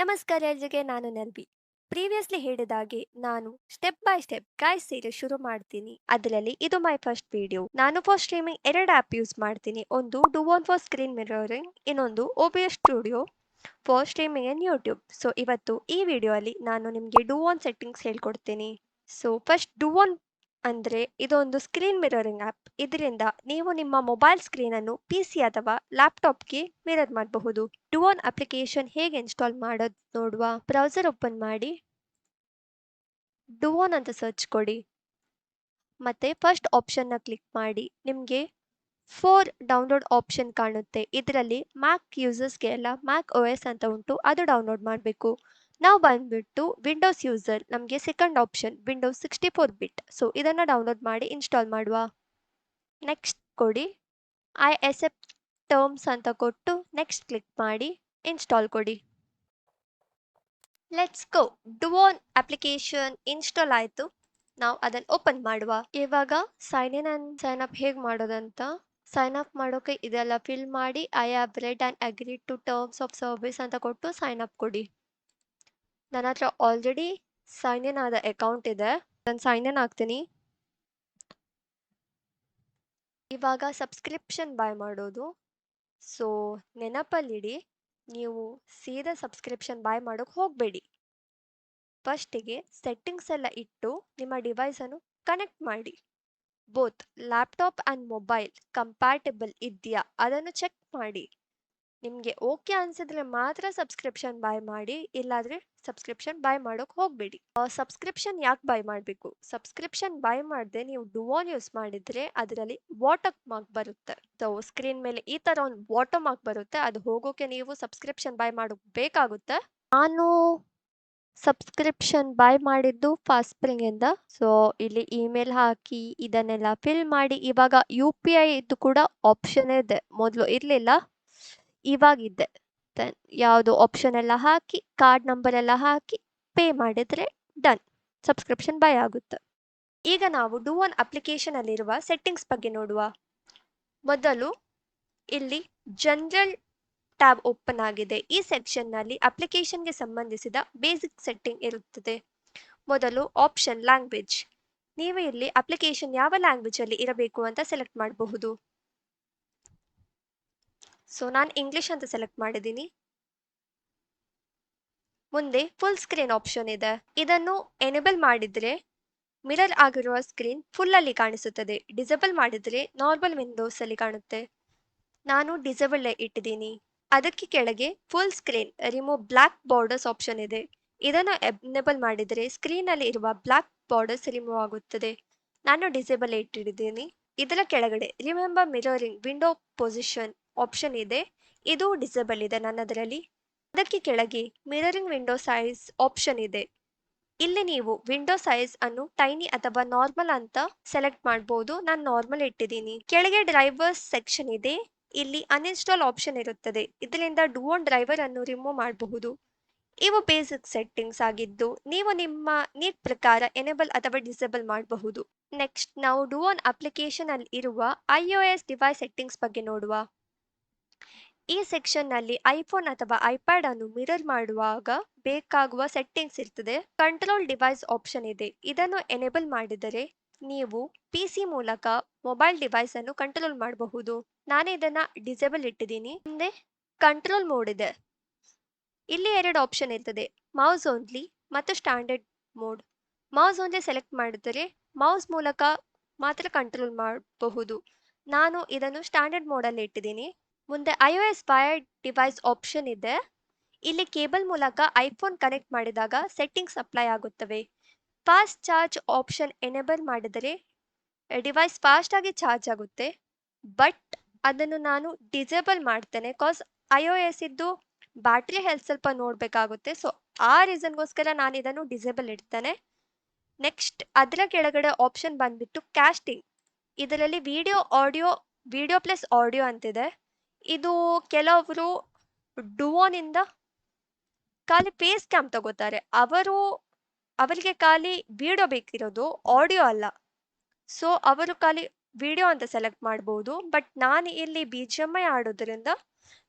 ನಮಸ್ಕಾರ ಎಲ್ರಿಗೆ, ನಾನು ನಲ್ವಿ. ಪ್ರೀವಿಯಸ್ಲಿ ಹೇಳಿದಾಗೆ ನಾನು step by step guys series ಶುರು ಮಾಡ್ತೀನಿ. ಅದರಲ್ಲಿ ಇದು ಮೈ ಫಸ್ಟ್ ವಿಡಿಯೋ. ನಾನು ಫಾರ್ ಸ್ಟ್ರೀಮಿಂಗ್ 2 ಆ್ಯಪ್ ಯೂಸ್ ಮಾಡ್ತೀನಿ. ಒಂದು ಡೂವೋನ್ ಫಾರ್ ಸ್ಕ್ರೀನ್ ಮಿರರಿಂಗ್, ಇನ್ನೊಂದು OBS studio for streaming in YouTube. So ಇವತ್ತು ಈ ವಿಡಿಯೋ ಅಲ್ಲಿ ನಾನು ನಿಮಗೆ ಡೂವೋನ್ ಸೆಟ್ಟಿಂಗ್ಸ್ ಹೇಳ್ಕೊಡ್ತೀನಿ. ಸೊ ಫಸ್ಟ್ ಡೂವೋನ್ ಅಂದ್ರೆ ಇದೊಂದು ಸ್ಕ್ರೀನ್ ಮಿರರಿಂಗ್ ಆ್ಯಪ್. ಇದರಿಂದ ನೀವು ನಿಮ್ಮ ಮೊಬೈಲ್ ಸ್ಕ್ರೀನ್ ಅನ್ನು PC ಅಥವಾ ಲ್ಯಾಪ್ಟಾಪ್ಗೆ ಮಿರರ್ ಮಾಡಬಹುದು. ಡೂವೋನ್ ಅಪ್ಲಿಕೇಶನ್ ಹೇಗೆ ಇನ್ಸ್ಟಾಲ್ ಮಾಡೋದು ನೋಡುವ. ಬ್ರೌಸರ್ ಓಪನ್ ಮಾಡಿ ಡೂವೋನ್ ಅಂತ ಸರ್ಚ್ ಕೊಡಿ. ಮತ್ತೆ ಫಸ್ಟ್ ಆಪ್ಷನ್ನ ಕ್ಲಿಕ್ ಮಾಡಿ. ನಿಮಗೆ 4 ಡೌನ್ಲೋಡ್ ಆಪ್ಷನ್ ಕಾಣುತ್ತೆ. ಇದರಲ್ಲಿ ಮ್ಯಾಕ್ ಯೂಸರ್ಸ್ಗೆ ಎಲ್ಲ ಮ್ಯಾಕ್ OS ಅಂತ ಉಂಟು, ಅದು ಡೌನ್ಲೋಡ್ ಮಾಡಬೇಕು. ನಾವು ಬಂದ್ಬಿಟ್ಟು ವಿಂಡೋಸ್ ಯೂಸರ್, ನಮಗೆ second option Windows 64 bit. So ಇದನ್ನು ಡೌನ್ಲೋಡ್ ಮಾಡಿ ಇನ್ಸ್ಟಾಲ್ ಮಾಡುವ. ನೆಕ್ಸ್ಟ್ ಕೊಡಿ. ಐ ಅಕ್ಸೆಪ್ಟ್ ಟರ್ಮ್ಸ್ ಅಂತ ಕೊಟ್ಟು ನೆಕ್ಸ್ಟ್ ಕ್ಲಿಕ್ ಮಾಡಿ ಇನ್ಸ್ಟಾಲ್ ಕೊಡಿ. Let's go. ಡೂವೋನ್ ಅಪ್ಲಿಕೇಶನ್ ಇನ್ಸ್ಟಾಲ್ ಆಯಿತು. ನಾವು ಅದನ್ನು ಓಪನ್ ಮಾಡುವ. ಇವಾಗ sign in and sign up ಹೇಗೆ ಮಾಡೋದಂತ. ಸೈನ್ ಅಪ್ ಮಾಡೋಕೆ ಇದೆಲ್ಲ ಫಿಲ್ ಮಾಡಿ I have read and agreed to terms of service ಅಂತ ಕೊಟ್ಟು ಸೈನ್ ಅಪ್ ಕೊಡಿ. ನನ್ನ ಹತ್ರ ಆಲ್ರೆಡಿ ಸೈನ್ ಇನ್ ಆದ ಅಕೌಂಟ್ ಇದೆ, ನಾನು ಸೈನ್ ಇನ್ ಆಗ್ತೀನಿ. ಇವಾಗ ಸಬ್ಸ್ಕ್ರಿಪ್ಷನ್ ಬೈ ಮಾಡೋದು. ಸೊ ನೆನಪಲ್ಲಿಡಿ, ನೀವು ಸೀದಾ ಸಬ್ಸ್ಕ್ರಿಪ್ಷನ್ ಬೈ ಮಾಡೋಕೆ ಹೋಗಬೇಡಿ. ಫಸ್ಟಿಗೆ ಸೆಟ್ಟಿಂಗ್ಸ್ ಎಲ್ಲ ಇಟ್ಟು ನಿಮ್ಮ ಡಿವೈಸನ್ನು ಕನೆಕ್ಟ್ ಮಾಡಿ. Both laptop and mobile compatible ಇದೆಯಾ ಅದನ್ನು ಚೆಕ್ ಮಾಡಿ. ನಿಮಗೆ ಓಕೆ ಅನಿಸಿದ್ರೆ ಮಾತ್ರ ಸಬ್ಸ್ಕ್ರಿಪ್ಷನ್ ಬೈ ಮಾಡಿ, ಇಲ್ಲಾದರೆ ಸಬ್ಸ್ಕ್ರಿಪ್ಷನ್ ಬೈ ಮಾಡೋಕೆ ಹೋಗಬೇಡಿ. ಸಬ್ಸ್ಕ್ರಿಪ್ಷನ್ ಯಾಕೆ ಬೈ ಮಾಡಬೇಕು? ಸಬ್ಸ್ಕ್ರಿಪ್ಷನ್ ಬೈ ಮಾಡದೆ ನೀವು ಡೂವೋನ್ ಯೂಸ್ ಮಾಡಿದರೆ ಅದರಲ್ಲಿ ವಾಟರ್ ಮಾರ್ಕ್ ಬರುತ್ತೆ. ಸೊ ಸ್ಕ್ರೀನ್ ಮೇಲೆ ಈ ಥರ ಒಂದು ವಾಟರ್ ಮಾರ್ಕ್ ಬರುತ್ತೆ, ಅದು ಹೋಗೋಕೆ ನೀವು ಸಬ್ಸ್ಕ್ರಿಪ್ಷನ್ ಬೈ ಮಾಡೋಕೆ ಬೇಕಾಗುತ್ತೆ. ನಾನು ಸಬ್ಸ್ಕ್ರಿಪ್ಷನ್ ಬೈ ಮಾಡಿದ್ದು ಫಾಸ್ಟ್ ಸ್ಪ್ರಿಂಗಿಂದ. ಸೊ ಇಲ್ಲಿ ಇಮೇಲ್ ಹಾಕಿ ಇದನ್ನೆಲ್ಲ ಫಿಲ್ ಮಾಡಿ. ಇವಾಗ UPI ಇದು ಕೂಡ ಆಪ್ಷನ್ ಇದೆ, ಮೊದಲು ಇರಲಿಲ್ಲ, ಇವಾಗಿದೆ. ದೆನ್ ಯಾವುದು ಆಪ್ಷನ್ ಎಲ್ಲ ಹಾಕಿ ಕಾರ್ಡ್ ನಂಬರ್ ಎಲ್ಲ ಹಾಕಿ ಪೇ ಮಾಡಿದರೆ ಡನ್, ಸಬ್ಸ್ಕ್ರಿಪ್ಷನ್ ಬೈ ಆಗುತ್ತೆ. ಈಗ ನಾವು ಡೂವೋನ್ ಅಪ್ಲಿಕೇಶನಲ್ಲಿರುವ ಸೆಟ್ಟಿಂಗ್ಸ್ ಬಗ್ಗೆ ನೋಡುವ. ಮೊದಲು ಇಲ್ಲಿ ಜನರಲ್ ಟ್ಯಾಬ್ ಓಪನ್ ಆಗಿದೆ. ಈ ಸೆಕ್ಷನ್ನಲ್ಲಿ ಅಪ್ಲಿಕೇಶನ್ಗೆ ಸಂಬಂಧಿಸಿದ ಬೇಸಿಕ್ ಸೆಟ್ಟಿಂಗ್ ಇರುತ್ತದೆ. ಮೊದಲು ಆಪ್ಷನ್ ಲ್ಯಾಂಗ್ವೇಜ್. ನೀವು ಇಲ್ಲಿ ಅಪ್ಲಿಕೇಶನ್ ಯಾವ ಲ್ಯಾಂಗ್ವೇಜಲ್ಲಿ ಇರಬೇಕು ಅಂತ ಸೆಲೆಕ್ಟ್ ಮಾಡಬಹುದು. ಸೊ ನಾನು ಇಂಗ್ಲಿಷ್ ಅಂತ ಸೆಲೆಕ್ಟ್ ಮಾಡಿದ್ದೀನಿ. ಮುಂದೆ ಫುಲ್ ಸ್ಕ್ರೀನ್ ಆಪ್ಷನ್ ಇದೆ. ಇದನ್ನು ಎನೇಬಲ್ ಮಾಡಿದರೆ ಮಿರರ್ ಆಗಿರುವ ಸ್ಕ್ರೀನ್ ಫುಲ್ ಅಲ್ಲಿ ಕಾಣಿಸುತ್ತದೆ. ಡಿಸೇಬಲ್ ಮಾಡಿದರೆ ನಾರ್ಮಲ್ ವಿಂಡೋಸ್ ಅಲ್ಲಿ ಕಾಣುತ್ತೆ. ನಾನು ಡಿಸೇಬಲ್ ಇಟ್ಟಿದ್ದೀನಿ. ಅದಕ್ಕೆ ಕೆಳಗೆ full screen remove black borders option ಇದೆ. ಇದನ್ನು ಎನೇಬಲ್ ಮಾಡಿದರೆ ಸ್ಕ್ರೀನಲ್ಲಿ ಇರುವ ಬ್ಲ್ಯಾಕ್ ಬಾರ್ಡರ್ಸ್ ರಿಮೂವ್ ಆಗುತ್ತದೆ. ನಾನು ಡಿಸೇಬಲ್ ಇಟ್ಟಿದ್ದೀನಿ. ಇದರ ಕೆಳಗಡೆ remember mirroring window position option ಇದೆ, ಇದು ಡಿಸೇಬಲ್ ಇದೆ ನನ್ನದರಲ್ಲಿ. ಅದಕ್ಕೆ ಕೆಳಗೆ ಮಿರರಿಂಗ್ ವಿಂಡೋ ಸೈಜ್ ಆಪ್ಷನ್ ಇದೆ. ಇಲ್ಲಿ ನೀವು ವಿಂಡೋ ಸೈಜ್ ಅನ್ನು ಟೈನಿ ಅಥವಾ ನಾರ್ಮಲ್ ಅಂತ ಸೆಲೆಕ್ಟ್ ಮಾಡಬಹುದು. ನಾನು ನಾರ್ಮಲ್ ಇಟ್ಟಿದ್ದೀನಿ. ಕೆಳಗೆ ಡ್ರೈವರ್ಸ್ ಸೆಕ್ಷನ್ ಇದೆ. ಇಲ್ಲಿ ಅನ್ಇನ್ಸ್ಟಾಲ್ ಆಪ್ಷನ್ ಇರುತ್ತದೆ. ಇದರಿಂದ ಡೂವೋನ್ ಡ್ರೈವರ್ ಅನ್ನು ರಿಮೂವ್ ಮಾಡಬಹುದು. ಇವು ಬೇಸಿಕ್ ಸೆಟ್ಟಿಂಗ್ಸ್ ಆಗಿದ್ದು ನೀವು ನಿಮ್ಮ ನೀಡ್ ಪ್ರಕಾರ ಎನೇಬಲ್ ಅಥವಾ ಡಿಸೇಬಲ್ ಮಾಡಬಹುದು. ನೆಕ್ಸ್ಟ್ ನಾವು ಡೂವೋನ್ ಅಪ್ಲಿಕೇಶನ್ ಅಲ್ಲಿ ಇರುವ iOS ಡಿವೈಸ್ ಸೆಟ್ಟಿಂಗ್ಸ್ ಬಗ್ಗೆ ನೋಡುವ. ಈ ಸೆಕ್ಷನ್ನಲ್ಲಿ ಐಫೋನ್ ಅಥವಾ ಐಪ್ಯಾಡ್ ಅನ್ನು ಮಿರರ್ ಮಾಡುವಾಗ ಬೇಕಾಗುವ ಸೆಟ್ಟಿಂಗ್ಸ್ ಇರ್ತದೆ. ಕಂಟ್ರೋಲ್ ಡಿವೈಸ್ ಆಪ್ಷನ್ ಇದೆ. ಇದನ್ನು ಎನೇಬಲ್ ಮಾಡಿದರೆ ನೀವು PC ಮೂಲಕ ಮೊಬೈಲ್ ಡಿವೈಸ್ ಅನ್ನು ಕಂಟ್ರೋಲ್ ಮಾಡಬಹುದು. ನಾನು ಇದನ್ನ ಡಿಸೇಬಲ್ ಇಟ್ಟಿದ್ದೀನಿ. ಮುಂದೆ ಕಂಟ್ರೋಲ್ ಮೋಡ್ ಇದೆ. ಇಲ್ಲಿ 2 ಆಪ್ಷನ್ ಇರ್ತದೆ, ಮೌಸ್ ಓನ್ಲಿ ಮತ್ತು standard mode. Mouse only select ಮಾಡಿದರೆ ಮೌಸ್ ಮೂಲಕ ಮಾತ್ರ ಕಂಟ್ರೋಲ್ ಮಾಡಬಹುದು. ನಾನು ಇದನ್ನು ಸ್ಟ್ಯಾಂಡರ್ಡ್ ಮೋಡಲ್ಲಿ ಇಟ್ಟಿದ್ದೀನಿ. ಮುಂದೆ iOS ವೈರ್ಡ್ ಡಿವೈಸ್ ಆಪ್ಷನ್ ಇದೆ. ಇಲ್ಲಿ ಕೇಬಲ್ ಮೂಲಕ ಐಫೋನ್ ಕನೆಕ್ಟ್ ಮಾಡಿದಾಗ ಸೆಟ್ಟಿಂಗ್ಸ್ ಅಪ್ಲೈ ಆಗುತ್ತವೆ. ಫಾಸ್ಟ್ ಚಾರ್ಜ್ ಆಪ್ಷನ್ ಎನೇಬಲ್ ಮಾಡಿದರೆ ಡಿವೈಸ್ ಫಾಸ್ಟ್ ಆಗಿ ಚಾರ್ಜ್ ಆಗುತ್ತೆ. ಬಟ್ ಅದನ್ನು ನಾನು ಡಿಸೇಬಲ್ ಮಾಡ್ತೇನೆ, ಕಾಸ್ iOS ಇದ್ದು ಬ್ಯಾಟ್ರಿ ಹೆಲ್ತ್ ಸ್ವಲ್ಪ ನೋಡಬೇಕಾಗುತ್ತೆ. ಸೊ ಆ ರೀಸನ್ಗೋಸ್ಕರ ನಾನು ಇದನ್ನು ಡಿಸೇಬಲ್ ಇಡ್ತೇನೆ. ನೆಕ್ಸ್ಟ್ ಅದರ ಕೆಳಗಡೆ ಆಪ್ಷನ್ ಬಂದ್ಬಿಟ್ಟು ಕ್ಯಾಸ್ಟಿಂಗ್. ಇದರಲ್ಲಿ ವಿಡಿಯೋ ಪ್ಲಸ್ ಆಡಿಯೋ ಅಂತಿದೆ. ಇದು ಕೆಲವರು ಡೂವೋನಿಂದ ಖಾಲಿ ಫೇಸ್ ಕ್ಯಾಮ್ ತಗೋತಾರೆ. ಅವರಿಗೆ ಖಾಲಿ ವಿಡಿಯೋ ಬೇಕಿರೋದು, ಆಡಿಯೋ ಅಲ್ಲ. ಸೊ ಅವರು ಖಾಲಿ ವಿಡಿಯೋ ಅಂತ ಸೆಲೆಕ್ಟ್ ಮಾಡ್ಬೋದು. ಬಟ್ ನಾನು ಇಲ್ಲಿ BGMI ಆಡೋದ್ರಿಂದ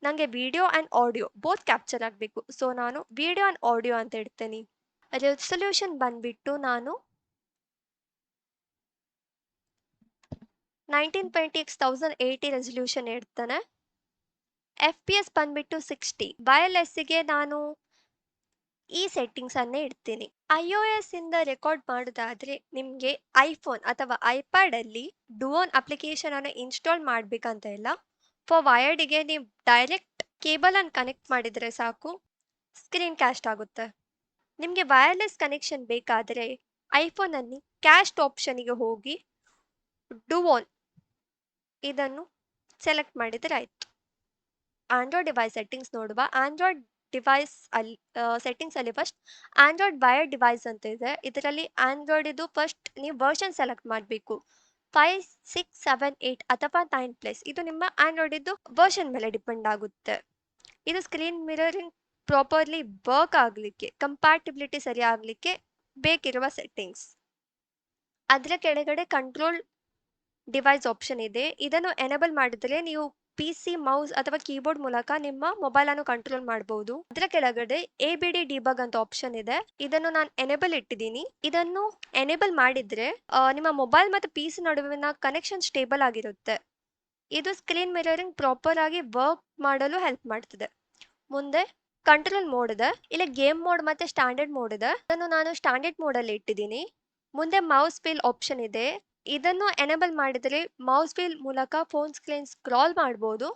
ನನಗೆ video and audio both capture ಆಗಬೇಕು. ಸೊ ನಾನು ವಿಡಿಯೋ ಆ್ಯಂಡ್ ಆಡಿಯೋ ಅಂತ ಇಡ್ತೀನಿ. ರೆಸಲ್ಯೂಷನ್ ಬಂದ್ಬಿಟ್ಟು ನಾನು 1920x1080 ರೆಸಲ್ಯೂಷನ್ ಇಡ್ತಾನೆ. FPS ಬಂದ್ಬಿಟ್ಟು 60. ವೈರ್ಲೆಸ್ಸಿಗೆ ನಾನು ಈ ಸೆಟ್ಟಿಂಗ್ಸನ್ನೇ ಇಡ್ತೀನಿ. iOS ಇಂದ ರೆಕಾರ್ಡ್ ಮಾಡೋದಾದರೆ ನಿಮಗೆ ಐಫೋನ್ ಅಥವಾ ಐಪ್ಯಾಡಲ್ಲಿ ಡುವೋನ್ ಅಪ್ಲಿಕೇಶನನ್ನು ಇನ್ಸ್ಟಾಲ್ ಮಾಡಬೇಕಂತ ಇಲ್ಲ. ಫಾರ್ ವಯರ್ಡಿಗೆ ನೀವು ಡೈರೆಕ್ಟ್ ಕೇಬಲನ್ನು ಕನೆಕ್ಟ್ ಮಾಡಿದರೆ ಸಾಕು, ಸ್ಕ್ರೀನ್ ಕ್ಯಾಸ್ಟ್ ಆಗುತ್ತೆ. ನಿಮಗೆ ವೈರ್ಲೆಸ್ ಕನೆಕ್ಷನ್ ಬೇಕಾದರೆ ಐಫೋನಲ್ಲಿ ಕ್ಯಾಸ್ಟ್ ಆಪ್ಷನಿಗೆ ಹೋಗಿ ಡುವೋನ್ ಇದನ್ನು ಸೆಲೆಕ್ಟ್ ಮಾಡಿದರೆ ಆಯಿತು. ಆಂಡ್ರಾಯ್ಡ್ ಡಿವೈಸ್ ಸೆಟ್ಟಿಂಗ್ಸ್ ನೋಡುವ. ಆಂಡ್ರಾಯ್ಡ್ ಡಿವೈಸ್ ಅಲ್ಲಿ ಸೆಟ್ಟಿಂಗ್ಸಲ್ಲಿ ಫಸ್ಟ್ ಆಂಡ್ರಾಯ್ಡ್ ವೈರ್ ಡಿವೈಸ್ ಅಂತ ಇದೆ. ಇದರಲ್ಲಿ ಆಂಡ್ರಾಯ್ಡಿದು ಫಸ್ಟ್ ನೀವು ವರ್ಷನ್ ಸೆಲೆಕ್ಟ್ ಮಾಡಬೇಕು. 5, 6, 7, 8 ಅಥವಾ 9+. ಇದು ನಿಮ್ಮ ಆಂಡ್ರಾಯ್ಡಿದ್ದು ವರ್ಷನ್ ಮೇಲೆ ಡಿಪೆಂಡ್ ಆಗುತ್ತೆ. ಇದು ಸ್ಕ್ರೀನ್ ಮಿರರಿಂಗ್ ಪ್ರಾಪರ್ಲಿ ವರ್ಕ್ ಆಗಲಿಕ್ಕೆ, ಕಂಪ್ಯಾಟಿಬಿಲಿಟಿ ಸರಿ ಆಗಲಿಕ್ಕೆ ಬೇಕಿರುವ ಸೆಟ್ಟಿಂಗ್ಸ್. ಅದರ ಕೆಳಗಡೆ ಕಂಟ್ರೋಲ್ ಡಿವೈಸ್ ಆಪ್ಷನ್ ಇದೆ. ಇದನ್ನು ಎನೇಬಲ್ ಮಾಡಿದರೆ ನೀವು PC, ಮೌಸ್ ಅಥವಾ ಕೀಬೋರ್ಡ್ ಮೂಲಕ ನಿಮ್ಮ ಮೊಬೈಲನ್ನು ಕಂಟ್ರೋಲ್ ಮಾಡಬಹುದು. ಅದರ ಕೆಳಗಡೆ ABD ಡಿಬಗ್ ಅಂತ ಆಪ್ಷನ್ ಇದೆ. ಇದನ್ನು ನಾನು ಎನೇಬಲ್ ಇಟ್ಟಿದ್ದೀನಿ. ಇದನ್ನು ಎನೇಬಲ್ ಮಾಡಿದ್ರೆ ನಿಮ್ಮ ಮೊಬೈಲ್ ಮತ್ತು PC ನಡುವಿನ ಕನೆಕ್ಷನ್ ಸ್ಟೇಬಲ್ ಆಗಿರುತ್ತೆ. ಇದು ಸ್ಕ್ರೀನ್ ಮಿರರಿಂಗ್ ಪ್ರಾಪರ್ ಆಗಿ ವರ್ಕ್ ಮಾಡಲು ಹೆಲ್ಪ್ ಮಾಡ್ತದೆ. ಮುಂದೆ ಕಂಟ್ರೋಲ್ ಮೋಡ್ ಇದೆ. ಇಲ್ಲಿ ಗೇಮ್ ಮೋಡ್ ಮತ್ತೆ ಸ್ಟ್ಯಾಂಡರ್ಡ್ ಮೋಡ್ ಇದೆ. ಇದನ್ನು ನಾನು ಸ್ಟ್ಯಾಂಡರ್ಡ್ ಮೋಡಲ್ಲಿ ಇಟ್ಟಿದ್ದೀನಿ. ಮುಂದೆ ಮೌಸ್ ವೀಲ್ ಆಪ್ಷನ್ ಇದೆ. ಇದನ್ನು ಎನೇಬಲ್ ಮಾಡಿದರೆ ಮೌಸ್ ವೀಲ್ ಮೂಲಕ ಫೋನ್ ಸ್ಕ್ರೀನ್ ಸ್ಕ್ರಾಲ್ ಮಾಡ್ಬೋದು.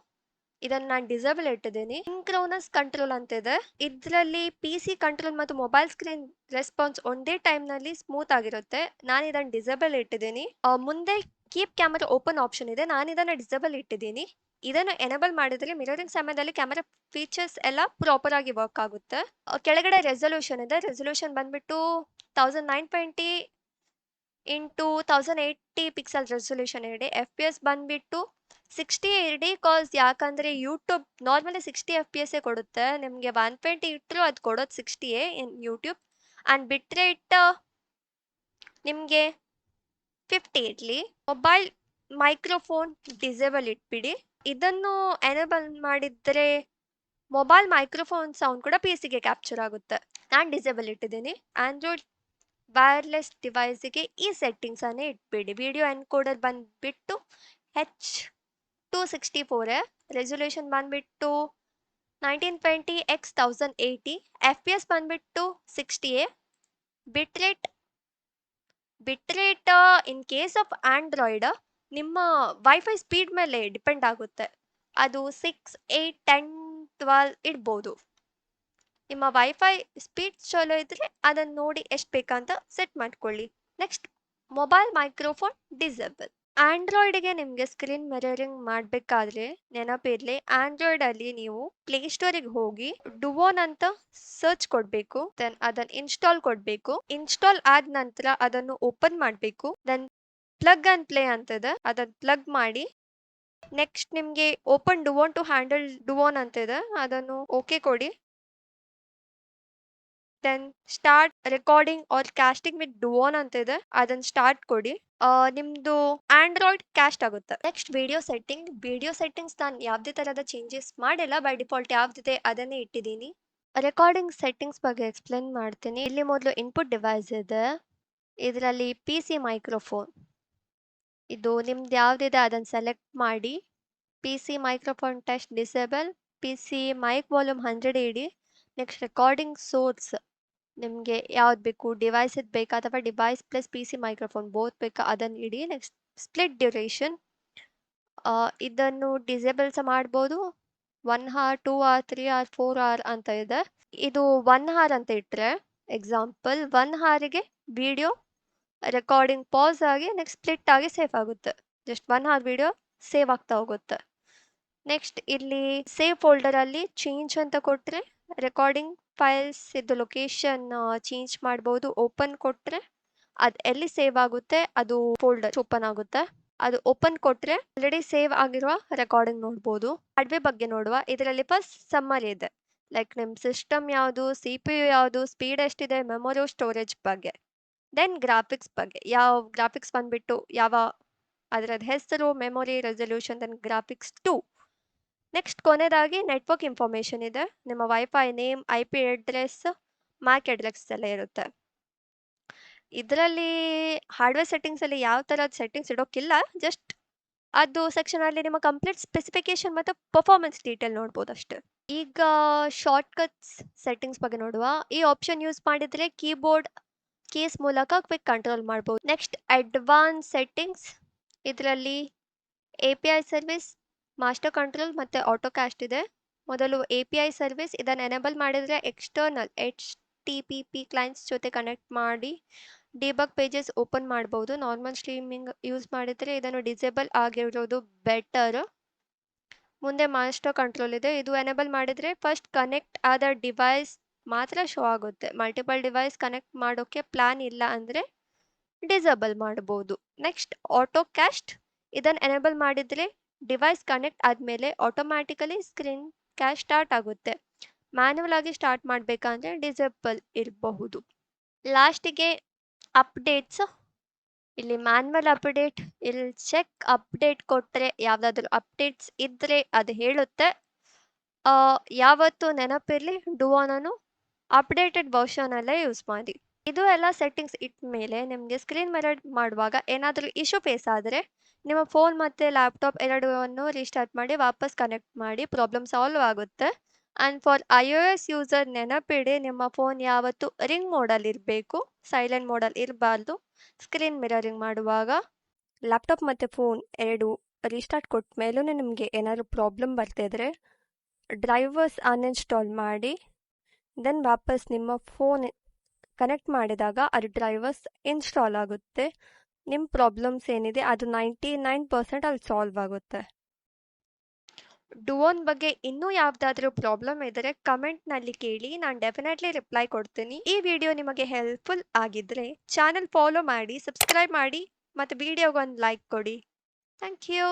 ಇದನ್ನು ನಾನು ಡಿಸೇಬಲ್ ಇಟ್ಟಿದ್ದೀನಿ. ಸಿಂಕ್ರೋನಸ್ ಕಂಟ್ರೋಲ್ ಅಂತ ಇದೆ. ಇದರಲ್ಲಿ PC ಕಂಟ್ರೋಲ್ ಮತ್ತು ಮೊಬೈಲ್ ಸ್ಕ್ರೀನ್ ರೆಸ್ಪಾನ್ಸ್ ಒಂದೇ ಟೈಮ್ನಲ್ಲಿ ಸ್ಮೂತ್ ಆಗಿರುತ್ತೆ. ನಾನು ಇದನ್ನು ಡಿಸೇಬಲ್ ಇಟ್ಟಿದ್ದೀನಿ. ಮುಂದೆ ಕೀಪ್ ಕ್ಯಾಮರಾ ಓಪನ್ ಆಪ್ಷನ್ ಇದೆ. ನಾನು ಇದನ್ನು ಡಿಸೇಬಲ್ ಇಟ್ಟಿದ್ದೀನಿ. ಇದನ್ನು ಎನೇಬಲ್ ಮಾಡಿದರೆ ಮಿರರಿಂಗ್ ಸಮಯದಲ್ಲಿ ಕ್ಯಾಮರಾ ಫೀಚರ್ಸ್ ಎಲ್ಲ ಪ್ರಾಪರ್ ಆಗಿ ವರ್ಕ್ ಆಗುತ್ತೆ. ಕೆಳಗಡೆ ರೆಸಲ್ಯೂಷನ್ ಇದೆ. ರೆಸಲ್ಯೂಷನ್ ಬಂದ್ಬಿಟ್ಟು 1920 ಇಂಟು 1080 ಪಿಕ್ಸೆಲ್ ರೆಸಲ್ಯೂಷನ್ ಇಡಿ. FPS ಬಂದ್ಬಿಟ್ಟು 60 ಇಡಿ. ಯಾಕಂದರೆ ಯೂಟ್ಯೂಬ್ ನಾರ್ಮಲಿ 60 FPS ಕೊಡುತ್ತೆ. ನಿಮಗೆ 120 ಇಟ್ಟರು ಅದು ಕೊಡೋದು 60 in YouTube. And bit rate ನಿಮಗೆ 50 ಇರಲಿ. ಮೊಬೈಲ್ ಮೈಕ್ರೋಫೋನ್ ಡಿಸೇಬಲ್ ಇಟ್ಬಿಡಿ. ಇದನ್ನು ಎನೇಬಲ್ ಮಾಡಿದರೆ ಮೊಬೈಲ್ ಮೈಕ್ರೋಫೋನ್ ಸೌಂಡ್ ಕೂಡ PCಗೆ ಕ್ಯಾಪ್ಚರ್ ಆಗುತ್ತೆ. ನಾನು ಡಿಸೇಬಲ್ ಇಟ್ಟಿದ್ದೀನಿ. ಆಂಡ್ರಾಯ್ಡ್ ವೈರ್ಲೆಸ್ ಡಿವೈಸಿಗೆ ಈ ಸೆಟ್ಟಿಂಗ್ಸನ್ನೇ ಇಟ್ಬಿಡಿ. ವಿಡಿಯೋ ಎನ್ಕೋಡರ್ ಬಂದುಬಿಟ್ಟು H264. ರೆಸಲ್ಯೂಷನ್ ಬಂದುಬಿಟ್ಟು 1920x1080. FPS ಬಂದುಬಿಟ್ಟು 60. ಬಿಟ್ rate in case of Android ನಿಮ್ಮ ವೈಫೈ ಸ್ಪೀಡ್ ಮೇಲೆ ಡಿಪೆಂಡ್ ಆಗುತ್ತೆ. ಅದು 6, 8, 10, 12 ಇಡ್ಬೋದು. ನಿಮ್ಮ ವೈಫೈ ಸ್ಪೀಡ್ ಚಲೋ ಇದ್ರೆ ಅದನ್ನು ನೋಡಿ ಎಷ್ಟು ಬೇಕಂತ ಸೆಟ್ ಮಾಡ್ಕೊಳ್ಳಿ. Next mobile microphone disable. ಆಂಡ್ರಾಯ್ಡ್ಗೆ ನಿಮಗೆ ಸ್ಕ್ರೀನ್ ಮಿರರಿಂಗ್ ಮಾಡಬೇಕಾದ್ರೆ ನೆನಪಿರಲಿ, ಆಂಡ್ರಾಯ್ಡಲ್ಲಿ ನೀವು ಪ್ಲೇಸ್ಟೋರಿಗೆ ಹೋಗಿ ಡುವೋನ್ ಅಂತ ಸರ್ಚ್ ಕೊಡಬೇಕು. ದೆನ್ ಅದನ್ನು ಇನ್ಸ್ಟಾಲ್ ಕೊಡಬೇಕು. ಇನ್ಸ್ಟಾಲ್ ಆದ ನಂತರ ಅದನ್ನು ಓಪನ್ ಮಾಡಬೇಕು. ದೆನ್ ಪ್ಲಗ್ ಆ್ಯಂಡ್ ಪ್ಲೇ ಅಂತಿದೆ, ಅದನ್ನು ಪ್ಲಗ್ ಮಾಡಿ. ನೆಕ್ಸ್ಟ್ ನಿಮಗೆ ಓಪನ್ ಡುವೋನ್ ಟು ಹ್ಯಾಂಡಲ್ ಡುವೋನ್ ಅಂತಿದೆ, ಅದನ್ನು ಓಕೆ ಕೊಡಿ. Then start recording or casting with ಡುವೋನ್ ಅಂತಿದೆ, ಅದನ್ನು ಸ್ಟಾರ್ಟ್ ಕೊಡಿ. ನಿಮ್ಮದು ಆಂಡ್ರಾಯ್ಡ್ ಕ್ಯಾಸ್ಟ್ ಆಗುತ್ತೆ. ನೆಕ್ಸ್ಟ್ ವಿಡಿಯೋ ಸೆಟ್ಟಿಂಗ್ಸ್ ನಾನು ಯಾವುದೇ ಥರದ ಚೇಂಜಸ್ ಮಾಡಿಲ್ಲ. ಬೈ ಡಿಫಾಲ್ಟ್ ಯಾವುದಿದೆ ಅದನ್ನೇ ಇಟ್ಟಿದ್ದೀನಿ. ರೆಕಾರ್ಡಿಂಗ್ ಸೆಟ್ಟಿಂಗ್ಸ್ ಬಗ್ಗೆ ಎಕ್ಸ್ಪ್ಲೇನ್ ಮಾಡ್ತೀನಿ. ಇಲ್ಲಿ ಮೊದಲು ಇನ್ಪುಟ್ ಡಿವೈಸ್ ಇದೆ. ಇದರಲ್ಲಿ PC ಮೈಕ್ರೋಫೋನ್, ಇದು ನಿಮ್ದು ಯಾವುದಿದೆ ಅದನ್ನು ಸೆಲೆಕ್ಟ್ ಮಾಡಿ. PC microphone test disable. PC mic volume 100 ಇಡಿ. ನೆಕ್ಸ್ಟ್ ರೆಕಾರ್ಡಿಂಗ್ ಸೋರ್ಸ್ ನಿಮಗೆ ಯಾವ್ದು ಬೇಕು, ಡಿವೈಸಿದು ಬೇಕಾ ಅಥವಾ device plus PC microphone both ಬೇಕಾ ಅದನ್ನು ಇಡಿ. ನೆಕ್ಸ್ಟ್ ಸ್ಪ್ಲಿಟ್ ಡ್ಯೂರೇಷನ್, ಇದನ್ನು ಡಿಸೇಬಲ್ ಸಹ ಮಾಡ್ಬೋದು. 1 hour, 2 hour, 3 hour, 4 hour ಅಂತ ಇದೆ. ಇದು 1 hour ಅಂತ ಇಟ್ಟರೆ ಎಕ್ಸಾಂಪಲ್ 1 hourಗೆ ವಿಡಿಯೋ ರೆಕಾರ್ಡಿಂಗ್ ಪಾಸ್ ಆಗಿ ನೆಕ್ಸ್ಟ್ ಸ್ಪ್ಲಿಟ್ ಆಗಿ ಸೇವ್ ಆಗುತ್ತೆ. ಜಸ್ಟ್ 1 hour ವಿಡಿಯೋ ಸೇವ್ ಆಗ್ತಾ ಹೋಗುತ್ತೆ. ನೆಕ್ಸ್ಟ್ ಇಲ್ಲಿ ಸೇವ್ ಫೋಲ್ಡರಲ್ಲಿ ಚೇಂಜ್ ಅಂತ ಕೊಟ್ಟರೆ ರೆಕಾರ್ಡಿಂಗ್ ಫೈಲ್ಸ್ ಇದು ಲೊಕೇಶನ್ ಚೇಂಜ್ ಮಾಡ್ಬೋದು. ಓಪನ್ ಕೊಟ್ಟರೆ ಅದು ಎಲ್ಲಿ ಸೇವ್ ಆಗುತ್ತೆ ಅದು ಫೋಲ್ಡರ್ ಓಪನ್ ಆಗುತ್ತೆ. ಅದು ಓಪನ್ ಕೊಟ್ಟರೆ ಆಲ್ರೆಡಿ ಸೇವ್ ಆಗಿರುವ ರೆಕಾರ್ಡಿಂಗ್ ನೋಡ್ಬೋದು. ಹಾರ್ಡ್ವೇರ್ ಬಗ್ಗೆ ನೋಡುವ. ಇದರಲ್ಲಿ ಫಸ್ಟ್ ಸಮ್ಮರಿ ಇದೆ, ಲೈಕ್ ನಿಮ್ಮ ಸಿಸ್ಟಮ್ ಯಾವುದು, CPU ಯಾವುದು, ಸ್ಪೀಡ್ ಎಷ್ಟಿದೆ, ಮೆಮೊರಿ, ಸ್ಟೋರೇಜ್ ಬಗ್ಗೆ. ದೆನ್ ಗ್ರಾಫಿಕ್ಸ್ ಬಗ್ಗೆ, ಯಾವ ಗ್ರಾಫಿಕ್ಸ್ ಬಂದುಬಿಟ್ಟು ಯಾವ ಅದರದ್ದು ಹೆಸರು, memory, resolution, then graphics 2. Next ಕೊನೆಯದಾಗಿ ನೆಟ್ವರ್ಕ್ ಇನ್ಫಾರ್ಮೇಷನ್ ಇದೆ. ನಿಮ್ಮ wifi name, IP address, MAC address ಎಲ್ಲ ಇರುತ್ತೆ. ಇದರಲ್ಲಿ ಹಾರ್ಡ್ವೇರ್ ಸೆಟ್ಟಿಂಗ್ಸಲ್ಲಿ ಯಾವ ಥರದ ಸೆಟ್ಟಿಂಗ್ಸ್ ಇಡೋಕ್ಕಿಲ್ಲ. ಜಸ್ಟ್ ಅದು ಸೆಕ್ಷನಲ್ಲಿ ನಿಮ್ಮ ಕಂಪ್ಲೀಟ್ ಸ್ಪೆಸಿಫಿಕೇಶನ್ ಮತ್ತು ಪರ್ಫಾರ್ಮೆನ್ಸ್ ಡೀಟೇಲ್ ನೋಡ್ಬೋದು ಅಷ್ಟೇ. ಈಗ ಶಾರ್ಟ್ಕಟ್ಸ್ ಸೆಟ್ಟಿಂಗ್ಸ್ ಬಗ್ಗೆ ನೋಡುವ. ಈ ಆಪ್ಷನ್ ಯೂಸ್ ಮಾಡಿದರೆ ಕೀಬೋರ್ಡ್ ಕೀಸ್ ಮೂಲಕ ಕ್ವಿಕ್ ಕಂಟ್ರೋಲ್ ಮಾಡ್ಬೋದು. Next advance settings. ಇದರಲ್ಲಿ API ಸರ್ವಿಸ್, ಮಾಸ್ಟರ್ ಕಂಟ್ರೋಲ್ ಮತ್ತು ಆಟೋಕ್ಯಾಸ್ಟ್ ಇದೆ. ಮೊದಲು API ಸರ್ವಿಸ್. ಇದನ್ನು ಎನೇಬಲ್ ಮಾಡಿದರೆ ಎಕ್ಸ್ಟರ್ನಲ್ HTTP ಕ್ಲೈಂಟ್ಸ್ ಜೊತೆ ಕನೆಕ್ಟ್ ಮಾಡಿ ಡಿಬಗ್ ಪೇಜಸ್ ಓಪನ್ ಮಾಡ್ಬೋದು. ನಾರ್ಮಲ್ ಸ್ಟ್ರೀಮಿಂಗ್ ಯೂಸ್ ಮಾಡಿದರೆ ಇದನ್ನು ಡಿಸೇಬಲ್ ಆಗಿರೋದು ಬೆಟರ್. ಮುಂದೆ ಮಾಸ್ಟರ್ ಕಂಟ್ರೋಲ್ ಇದೆ. ಇದು ಎನೇಬಲ್ ಮಾಡಿದರೆ ಫಸ್ಟ್ ಕನೆಕ್ಟ್ ಆದ ಡಿವೈಸ್ ಮಾತ್ರ ಶೋ ಆಗುತ್ತೆ. ಮಲ್ಟಿಪಲ್ ಡಿವೈಸ್ ಕನೆಕ್ಟ್ ಮಾಡೋಕ್ಕೆ ಪ್ಲಾನ್ ಇಲ್ಲ ಅಂದರೆ ಡಿಸೇಬಲ್ ಮಾಡ್ಬೋದು. ನೆಕ್ಸ್ಟ್ ಆಟೋಕ್ಯಾಸ್ಟ್. ಇದನ್ನು ಎನೇಬಲ್ ಮಾಡಿದರೆ ಡಿವೈಸ್ ಕನೆಕ್ಟ್ ಆದಮೇಲೆ ಆಟೋಮ್ಯಾಟಿಕಲಿ ಸ್ಕ್ರೀನ್ ಕ್ಯಾಶ್ ಸ್ಟಾರ್ಟ್ ಆಗುತ್ತೆ. ಮ್ಯಾನ್ಯುವಲ್ ಆಗಿ ಸ್ಟಾರ್ಟ್ ಮಾಡಬೇಕಂದ್ರೆ ಡಿಸೇಬಲ್ ಇರಬಹುದು. ಲಾಸ್ಟಿಗೆ ಅಪ್ಡೇಟ್ಸ್. ಇಲ್ಲಿ ಮ್ಯಾನ್ಯುವಲ್ ಅಪ್ಡೇಟ್. ಇಲ್ಲಿ ಚೆಕ್ ಅಪ್ಡೇಟ್ ಕೊಟ್ಟರೆ ಯಾವುದಾದ್ರೂ ಅಪ್ಡೇಟ್ಸ್ ಇದ್ದರೆ ಅದು ಹೇಳುತ್ತೆ. ಯಾವತ್ತು ನೆನಪಿರಲಿ, ಡುವೋನನ್ನು ಅಪ್ಡೇಟೆಡ್ ವರ್ಷನಲ್ಲೇ ಯೂಸ್ ಮಾಡಿ. ಇದು ಎಲ್ಲ ಸೆಟ್ಟಿಂಗ್ಸ್ ಇಟ್ಟ ಮೇಲೆ ನಿಮಗೆ ಸ್ಕ್ರೀನ್ ಮಿರರ್ ಮಾಡುವಾಗ ಏನಾದರೂ ಇಶ್ಯೂ ಫೇಸ್ ಆದರೆ ನಿಮ್ಮ ಫೋನ್ ಮತ್ತು ಲ್ಯಾಪ್ಟಾಪ್ ಎರಡನ್ನು ರೀಸ್ಟಾರ್ಟ್ ಮಾಡಿ ವಾಪಸ್ ಕನೆಕ್ಟ್ ಮಾಡಿ ಪ್ರಾಬ್ಲಮ್ ಸಾಲ್ವ್ ಆಗುತ್ತೆ. ಆ್ಯಂಡ್ ಫಾರ್ iOS ಯೂಸರ್ ನೆನಪಿಡಿ, ನಿಮ್ಮ ಫೋನ್ ಯಾವತ್ತು ರಿಂಗ್ ಮೋಡಲ್ಲಿ ಇರಬೇಕು, ಸೈಲೆಂಟ್ ಮೋಡಲ್ಲಿ ಇರಬಾರ್ದು. ಸ್ಕ್ರೀನ್ ಮಿರರಿಂಗ್ ಮಾಡುವಾಗ ಲ್ಯಾಪ್ಟಾಪ್ ಮತ್ತು ಫೋನ್ ಎರಡು ರೀಸ್ಟಾರ್ಟ್ ಕೊಟ್ಟ ಮೇಲೂ ನಿಮಗೆ ಏನಾದರೂ ಪ್ರಾಬ್ಲಮ್ ಬರ್ತಿದ್ರೆ ಡ್ರೈವರ್ಸ್ ಅನ್ಇನ್ಸ್ಟಾಲ್ ಮಾಡಿ ದೆನ್ ವಾಪಸ್ ನಿಮ್ಮ ಫೋನ್ ಕನೆಕ್ಟ್ ಮಾಡಿದಾಗ ಅದು ಡ್ರೈವರ್ಸ್ ಇನ್ಸ್ಟಾಲ್ ಆಗುತ್ತೆ. ನಿಮ್ಮ ಪ್ರಾಬ್ಲಮ್ಸ್ ಏನಿದೆ ಅದು 99% ಅಲ್ಲಿ ಸಾಲ್ವ್ ಆಗುತ್ತೆ. ಡುವೋನ್ ಬಗ್ಗೆ ಇನ್ನೂ ಯಾವುದಾದ್ರೂ ಪ್ರಾಬ್ಲಮ್ ಇದ್ದರೆ ಕಮೆಂಟ್ನಲ್ಲಿ ಕೇಳಿ, ನಾನು ಡೆಫಿನೆಟ್ಲಿ ರಿಪ್ಲೈ ಕೊಡ್ತೀನಿ. ಈ ವಿಡಿಯೋ ನಿಮಗೆ ಹೆಲ್ಪ್ಫುಲ್ ಆಗಿದ್ದರೆ ಚಾನಲ್ ಫಾಲೋ ಮಾಡಿ, ಸಬ್ಸ್ಕ್ರೈಬ್ ಮಾಡಿ ಮತ್ತು ವಿಡಿಯೋಗೊಂದು ಲೈಕ್ ಕೊಡಿ. Thank you.